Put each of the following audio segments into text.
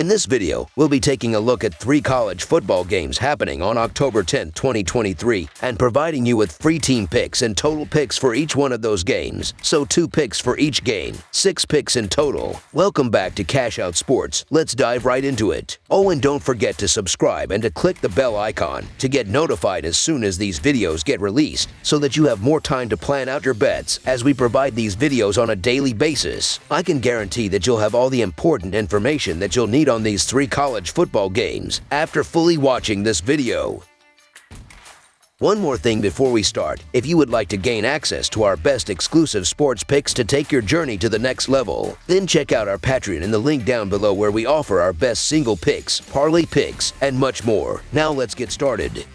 In this video, we'll be taking a look at 3 college football games happening on October 10, 2023, and providing you with free team picks and total picks for each one of those games. So 2 picks for each game, 6 picks in total. Welcome back to Cash Out Sports. Let's dive right into it. Oh, and don't forget to subscribe and to click the bell icon to get notified as soon as these videos get released, so that you have more time to plan out your bets as we provide these videos on a daily basis. I can guarantee that you'll have all the important information that you'll need on these 3 college football games after fully watching this video. One more thing before we start. If you would like to gain access to our best exclusive sports picks to take your journey to the next level, then check out our Patreon in the link down below, where we offer our best single picks, parlay picks, and much more. Now let's get started.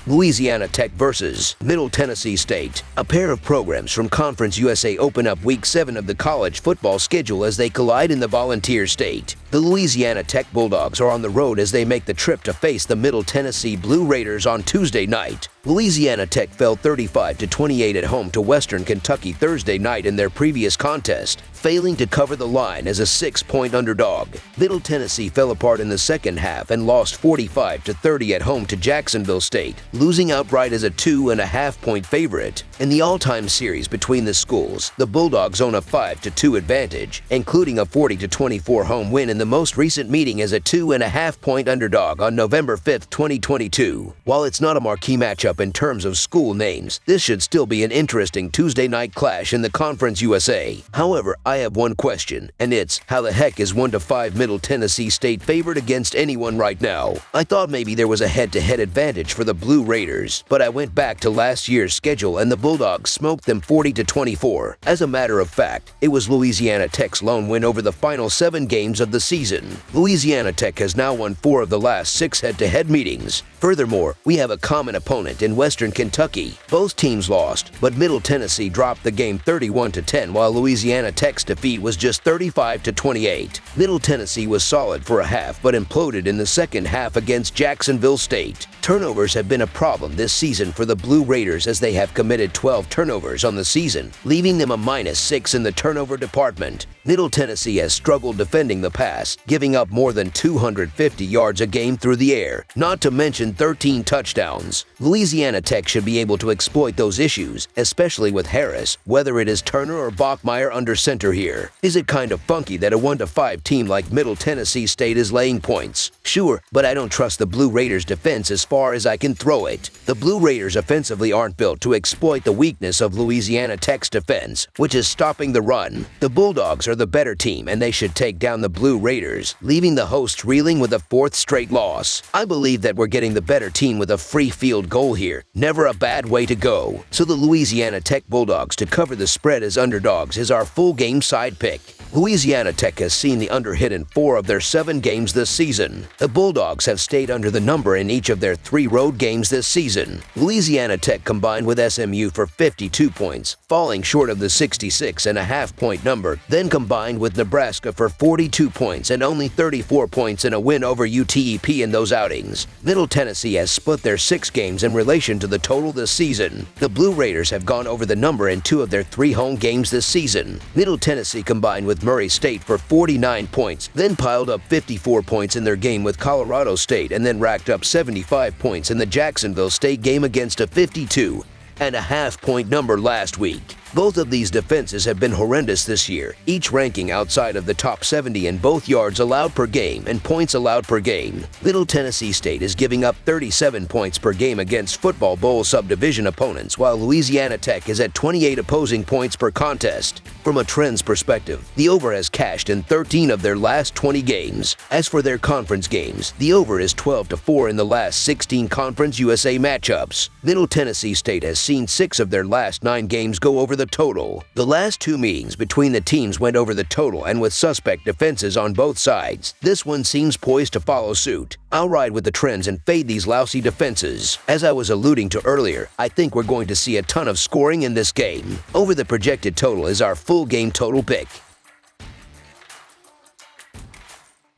Louisiana Tech versus Middle Tennessee State. A pair of programs from Conference USA open up Week 7 of the college football schedule as they collide in the Volunteer State. The Louisiana Tech Bulldogs are on the road as they make the trip to face the Middle Tennessee Blue Raiders on Tuesday night. Louisiana Tech fell 35-28 at home to Western Kentucky Thursday night in their previous contest, failing to cover the line as a 6-point underdog. Middle Tennessee fell apart in the second half and lost 45-30 at home to Jacksonville State, losing outright as a 2.5-point favorite. In the all-time series between the schools, the Bulldogs own a 5-2 advantage, including a 40-24 home win in the most recent meeting as a 2.5-point underdog on November 5, 2022. While it's not a marquee matchup in terms of school names, this should still be an interesting Tuesday night clash in the Conference USA. However, I have one question, and it's, how the heck is 1-5 Middle Tennessee State favored against anyone right now? I thought maybe there was a head-to-head advantage for the Blue Raiders, but I went back to last year's schedule and the Bulldogs smoked them 40-24. As a matter of fact, it was Louisiana Tech's lone win over the final 7 games of the season. Louisiana Tech has now won 4 of the last 6 head-to-head meetings. Furthermore, we have a common opponent in Western Kentucky. Both teams lost, but Middle Tennessee dropped the game 31-10, while Louisiana Tech's defeat was just 35-28. Middle Tennessee was solid for a half, but imploded in the second half against Jacksonville State. Turnovers have been a problem this season for the Blue Raiders, as they have committed 12 turnovers on the season, leaving them a -6 in the turnover department. Middle Tennessee has struggled defending the pass, giving up more than 250 yards a game through the air, not to mention 13 touchdowns. Louisiana Tech should be able to exploit those issues, especially with Harris, whether it is Turner or Bachmeier under center here. Is it kind of funky that a 1-5 team like Middle Tennessee State is laying points? Sure, but I don't trust the Blue Raiders defense as far as I can throw it. The Blue Raiders offensively aren't built to exploit the weakness of Louisiana Tech's defense, which is stopping the run. The Bulldogs are the better team, and they should take down the Blue Raiders, leaving the hosts reeling with a 4th straight loss. I believe that we're getting the better team with a free field goal here. Never a bad way to go. So the Louisiana Tech Bulldogs to cover the spread as underdogs is our full game side pick. Louisiana Tech has seen the under hit in 4 of their 7 games this season. The Bulldogs have stayed under the number in each of their 3 road games this season. Louisiana Tech combined with SMU for 52 points, falling short of the 66.5-point number, then combined with Nebraska for 42 points and only 34 points in a win over UTEP in those outings. Middle Tennessee has split their 6 games in relation to the total this season. The Blue Raiders have gone over the number in 2 of their 3 home games this season. Middle Tennessee combined with Murray State for 49 points, then piled up 54 points in their game with Colorado State, and then racked up 75 points in the Jacksonville State game against a 52.5-point number last week. Both of these defenses have been horrendous this year, each ranking outside of the top 70 in both yards allowed per game and points allowed per game. Middle Tennessee State is giving up 37 points per game against Football Bowl subdivision opponents, while Louisiana Tech is at 28 opposing points per contest. From a trends perspective, the over has cashed in 13 of their last 20 games. As for their conference games, the over is 12-4 in the last 16 Conference USA matchups. Middle Tennessee State has seen 6 of their last 9 games go over the total. The last 2 meetings between the teams went over the total, and with suspect defenses on both sides. This one seems poised to follow suit. I'll ride with the trends and fade these lousy defenses. As I was alluding to earlier, I think we're going to see a ton of scoring in this game. Over the projected total is our full game total pick.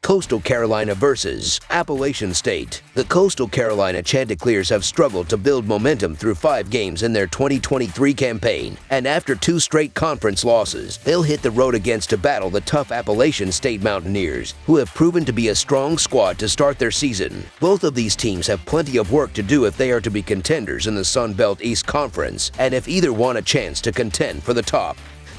Coastal Carolina versus Appalachian State. The Coastal Carolina Chanticleers have struggled to build momentum through 5 games in their 2023 campaign, and after 2 straight conference losses, they'll hit the road to battle the tough Appalachian State Mountaineers, who have proven to be a strong squad to start their season. Both of these teams have plenty of work to do if they are to be contenders in the Sun Belt East Conference, and if either want a chance to contend for the top.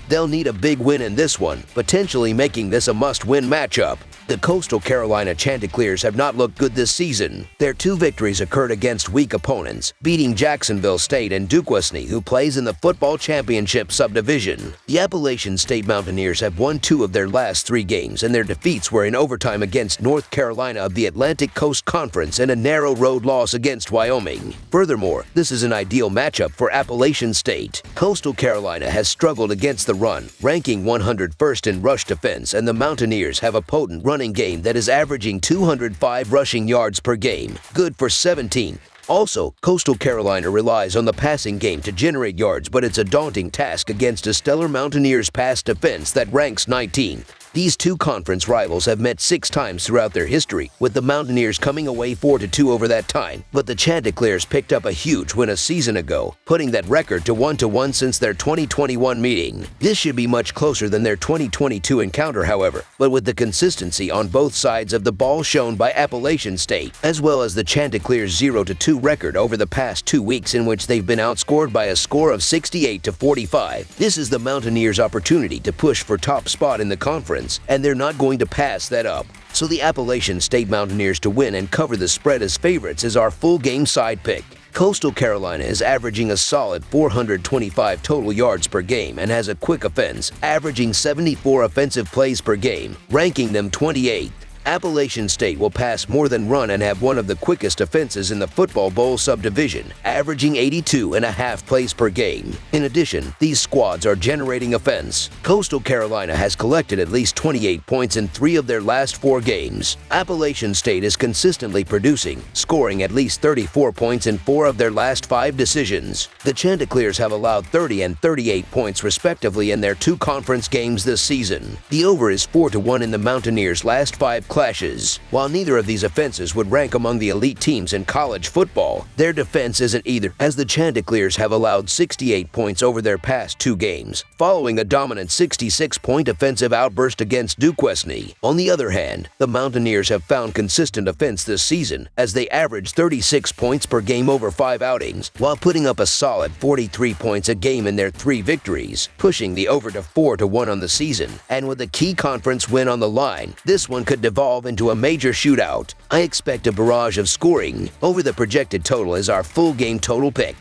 They'll need a big win in this one, potentially making this a must-win matchup. The Coastal Carolina Chanticleers have not looked good this season. Their 2 victories occurred against weak opponents, beating Jacksonville State and Duquesne, who plays in the football championship subdivision. The Appalachian State Mountaineers have won 2 of their last 3 games, and their defeats were in overtime against North Carolina of the Atlantic Coast Conference and a narrow road loss against Wyoming. Furthermore, this is an ideal matchup for Appalachian State. Coastal Carolina has struggled against the run, ranking 101st in rush defense, and the Mountaineers have a potent running game that is averaging 205 rushing yards per game, good for 17. Also, Coastal Carolina relies on the passing game to generate yards, but it's a daunting task against a stellar Mountaineers pass defense that ranks 19th. These 2 conference rivals have met 6 times throughout their history, with the Mountaineers coming away 4-2 over that time, but the Chanticleers picked up a huge win a season ago, putting that record to 1-1 since their 2021 meeting. This should be much closer than their 2022 encounter, however, but with the consistency on both sides of the ball shown by Appalachian State, as well as the Chanticleers' 0-2 record over the past 2 weeks in which they've been outscored by a score of 68-45. This is the Mountaineers' opportunity to push for top spot in the conference, and they're not going to pass that up. So the Appalachian State Mountaineers to win and cover the spread as favorites is our full game side pick. Coastal Carolina is averaging a solid 425 total yards per game and has a quick offense, averaging 74 offensive plays per game, ranking them 28th. Appalachian State will pass more than run and have one of the quickest offenses in the Football Bowl subdivision, averaging 82.5 plays per game. In addition, these squads are generating offense. Coastal Carolina has collected at least 28 points in 3 of their last 4 games. Appalachian State is consistently producing, scoring at least 34 points in 4 of their last 5 decisions. The Chanticleers have allowed 30 and 38 points respectively in their 2 conference games this season. The over is 4-1 in the Mountaineers' last 5 clashes. While neither of these offenses would rank among the elite teams in college football, their defense isn't either, as the Chanticleers have allowed 68 points over their past 2 games, following a dominant 66-point offensive outburst against Duquesne. On the other hand, the Mountaineers have found consistent offense this season, as they average 36 points per game over 5 outings, while putting up a solid 43 points a game in their 3 victories, pushing the over to 4-1 on the season. And with a key conference win on the line, this one could devolve into a major shootout. I expect a barrage of scoring. Over the projected total is our full game total pick.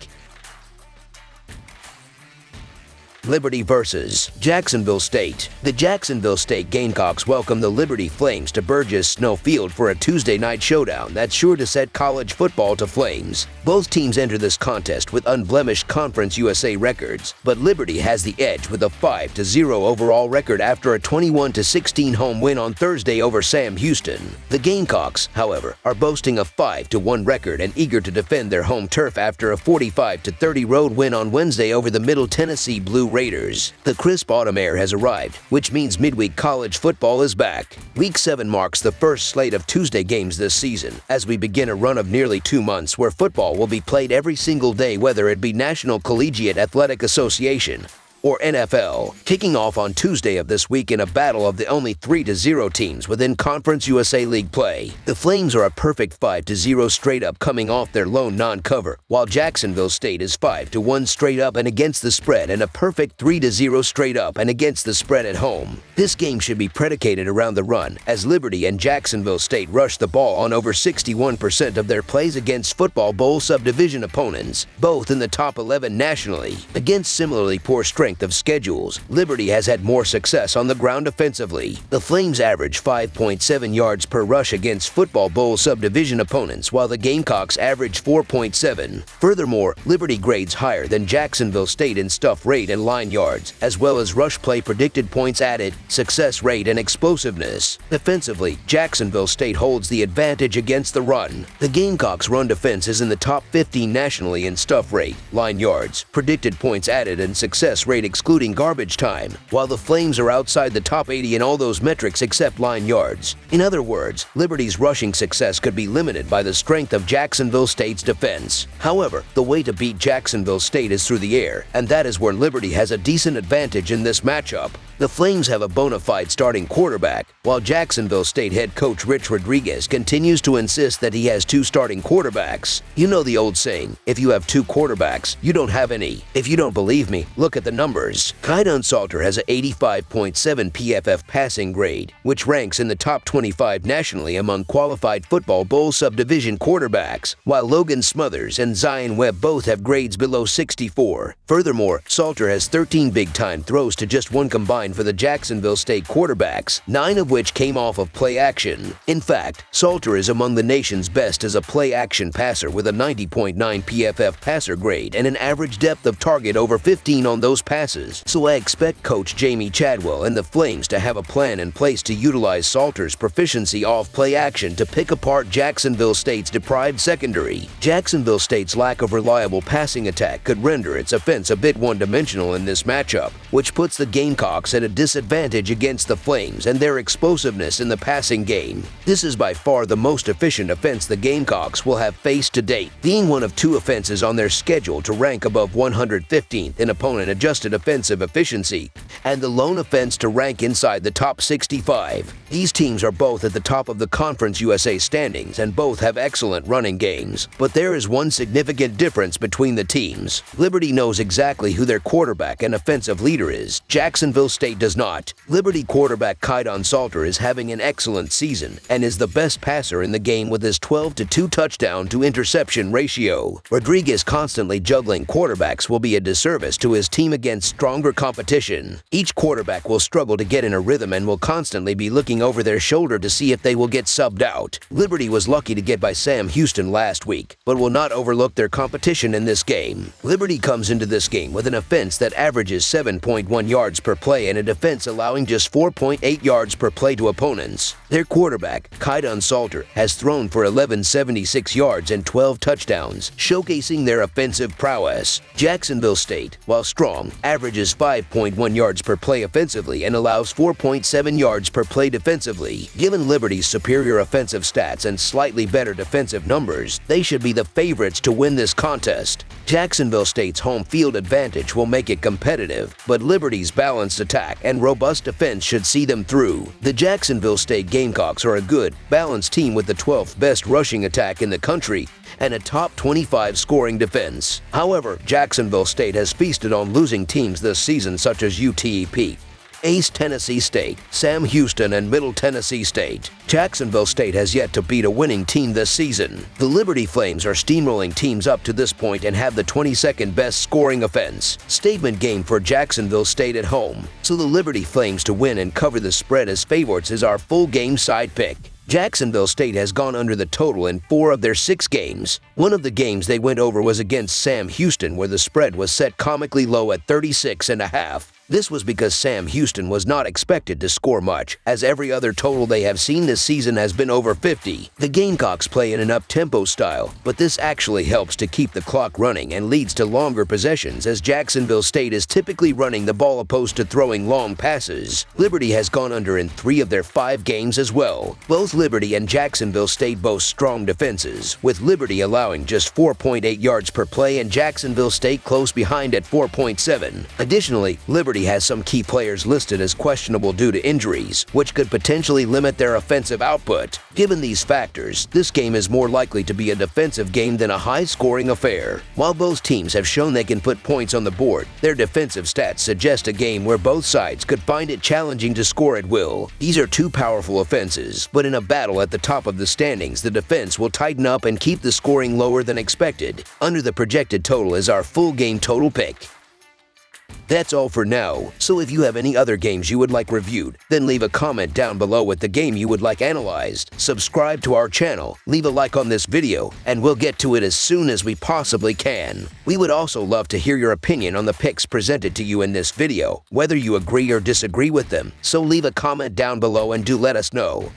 Liberty versus Jacksonville State. The Jacksonville State Gamecocks welcome the Liberty Flames to Burgess Snow Field for a Tuesday night showdown that's sure to set college football to flames. Both teams enter this contest with unblemished Conference USA records, but Liberty has the edge with a 5-0 overall record after a 21-16 home win on Thursday over Sam Houston. The Gamecocks, however, are boasting a 5-1 record and eager to defend their home turf after a 45-30 road win on Wednesday over the Middle Tennessee Blue Raiders. The crisp autumn air has arrived, which means midweek college football is back. Week 7 marks the first slate of Tuesday games this season, as we begin a run of nearly 2 months where football will be played every single day, whether it be National Collegiate Athletic Association or NFL, kicking off on Tuesday of this week in a battle of the only 3-0 teams within Conference USA League play. The Flames are a perfect 5-0 straight up coming off their lone non-cover, while Jacksonville State is 5-1 straight up and against the spread and a perfect 3-0 straight up and against the spread at home. This game should be predicated around the run, as Liberty and Jacksonville State rush the ball on over 61% of their plays against Football Bowl subdivision opponents, both in the top 11 nationally. Against similarly poor strength of schedules, Liberty has had more success on the ground offensively. The Flames average 5.7 yards per rush against Football Bowl subdivision opponents, while the Gamecocks average 4.7. Furthermore, Liberty grades higher than Jacksonville State in stuff rate and line yards, as well as rush play predicted points added, success rate, and explosiveness. Defensively, Jacksonville State holds the advantage against the run. The Gamecocks' run defense is in the top 15 nationally in stuff rate, line yards, predicted points added, and success rate grade excluding garbage time, while the Flames are outside the top 80 in all those metrics except line yards. In other words, Liberty's rushing success could be limited by the strength of Jacksonville State's defense. However, the way to beat Jacksonville State is through the air, and that is where Liberty has a decent advantage in this matchup. The Flames have a bona fide starting quarterback, while Jacksonville State head coach Rich Rodriguez continues to insist that he has two starting quarterbacks. You know the old saying, if you have two quarterbacks, you don't have any. If you don't believe me, look at the numbers. Kaidon Salter has an 85.7 PFF passing grade, which ranks in the top 25 nationally among qualified football bowl subdivision quarterbacks, while Logan Smothers and Zion Webb both have grades below 64. Furthermore, Salter has 13 big-time throws to just one combined for the Jacksonville State quarterbacks, 9 of which came off of play action. In fact, Salter is among the nation's best as a play action passer with a 90.9 PFF passer grade and an average depth of target over 15 on those passes. So I expect Coach Jamie Chadwell and the Flames to have a plan in place to utilize Salter's proficiency off play action to pick apart Jacksonville State's deprived secondary. Jacksonville State's lack of reliable passing attack could render its offense a bit one-dimensional in this matchup, which puts the Gamecocks at a disadvantage against the Flames and their explosiveness in the passing game. This is by far the most efficient offense the Gamecocks will have faced to date, being one of two offenses on their schedule to rank above 115th in opponent-adjusted offensive efficiency, and the lone offense to rank inside the top 65. These teams are both at the top of the Conference USA standings and both have excellent running games. But there is one significant difference between the teams. Liberty knows exactly who their quarterback and offensive leader is. Jacksonville State does not. Liberty quarterback Kaidon Salter is having an excellent season and is the best passer in the game with his 12-to-2 touchdown to interception ratio. Rodriguez constantly juggling quarterbacks will be a disservice to his team against stronger competition. Each quarterback will struggle to get in a rhythm and will constantly be looking over their shoulder to see if they will get subbed out. Liberty was lucky to get by Sam Houston last week, but will not overlook their competition in this game. Liberty comes into this game with an offense that averages 7.1 yards per play and a defense allowing just 4.8 yards per play to opponents. Their quarterback, Kaidon Salter, has thrown for 1,176 yards and 12 touchdowns, showcasing their offensive prowess. Jacksonville State, while strong, averages 5.1 yards per play offensively and allows 4.7 yards per play defensively. Given Liberty's superior offensive stats and slightly better defensive numbers, they should be the favorites to win this contest. Jacksonville State's home field advantage will make it competitive, but Liberty's balanced attack and robust defense should see them through. The Jacksonville State Gamecocks are a good, balanced team with the 12th best rushing attack in the country and a top 25 scoring defense. However, Jacksonville State has feasted on losing teams this season such as UTEP, East Tennessee State, Sam Houston, and Middle Tennessee State. Jacksonville State has yet to beat a winning team this season. The Liberty Flames are steamrolling teams up to this point and have the 22nd best scoring offense. Statement game for Jacksonville State at home. So the Liberty Flames to win and cover the spread as favorites is our full game side pick. Jacksonville State has gone under the total in 4 of their 6 games. One of the games they went over was against Sam Houston, where the spread was set comically low at 36.5. This was because Sam Houston was not expected to score much, as every other total they have seen this season has been over 50. The Gamecocks play in an up-tempo style, but this actually helps to keep the clock running and leads to longer possessions, as Jacksonville State is typically running the ball opposed to throwing long passes. Liberty has gone under in 3 of their 5 games as well. Both Liberty and Jacksonville State boast strong defenses, with Liberty allowing just 4.8 yards per play and Jacksonville State close behind at 4.7. Additionally, Liberty has some key players listed as questionable due to injuries, which could potentially limit their offensive output. Given these factors, this game is more likely to be a defensive game than a high-scoring affair. While both teams have shown they can put points on the board, their defensive stats suggest a game where both sides could find it challenging to score at will. These are two powerful offenses, but in a battle at the top of the standings, the defense will tighten up and keep the scoring lower than expected. Under the projected total is our full game total pick. That's all for now, so if you have any other games you would like reviewed, then leave a comment down below with the game you would like analyzed. Subscribe to our channel, leave a like on this video, and we'll get to it as soon as we possibly can. We would also love to hear your opinion on the picks presented to you in this video, whether you agree or disagree with them, so leave a comment down below and do let us know.